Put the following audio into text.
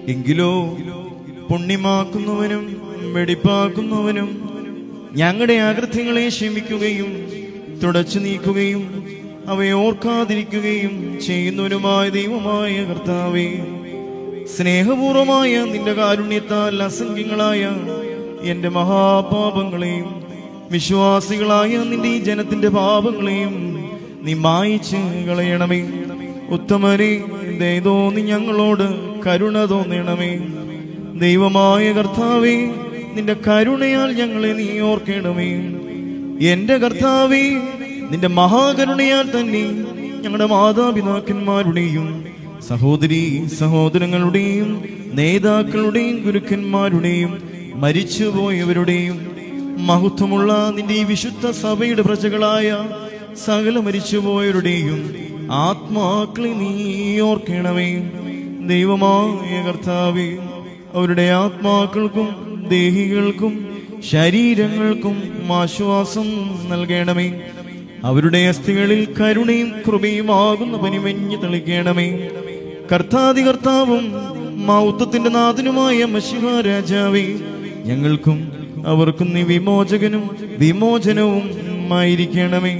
എങ്കിലോ പുണ്യമാക്കുന്നവനും വെടിപ്പാക്കുന്നവനും ഞങ്ങളുടെ അകൃത്യങ്ങളെ ക്ഷമിക്കുകയും തുടച്ചു നീക്കുകയും അവയെ ഓർക്കാതിരിക്കുകയും ചെയ്യുന്നവനുമായ ദൈവമായ കർത്താവേ, സ്നേഹപൂർവമായ നിന്റെ കാരുണ്യത്താൽ അസംഖ്യങ്ങളായ എന്റെ മഹാപാപങ്ങളെയും വിശ്വാസികളായ നിന്റെ ഈ ജനത്തിന്റെ പാപങ്ങളെയും നീ മായിച്ച് കളയണമേ. ഉത്തമനെ, ദയ തോന്നി ഞങ്ങളോട് കരുണ തോന്നണമേ. ദൈവമായ കർത്താവേ, നിന്റെ കരുണയാൽ ഞങ്ങളെ നീ ഓർക്കണമേ. എന്റെ കർത്താവേ, നിന്റെ മഹാകരുണയാൽ തന്നെ ഞങ്ങളുടെ മാതാപിതാക്കന്മാരുടെയും സഹോദരീ സഹോദരങ്ങളുടെയും നേതാക്കളുടെയും ഗുരുക്കന്മാരുടെയും മരിച്ചുപോയവരുടെയും മഹത്വമുള്ള നിന്റെ ഈ വിശുദ്ധ സഭയുടെ പ്രജകളായ സകല മരിച്ചുപോയവരുടെയും ആത്മാക്കളെ നീ ഓർക്കണമേ. ദൈവമായ കർത്താവേ, അവരുടെ ആത്മാക്കൾക്കും ദേഹികൾക്കും ശരീരങ്ങൾക്കും ആശ്വാസം നൽകണമേ. അവരുടെ അസ്ഥികളിൽ കരുണയും കൃപയുമാകുന്ന പനിമഞ്ഞ് തെളിക്കണമേ. കർത്താധികർത്താവും മൗത്വത്തിന്റെ നാഥനുമായ മശിഹ രാജാവേ, ഞങ്ങൾക്കും അവർക്കും നീ വിമോചകനും വിമോചനവും ആയിരിക്കണമേ.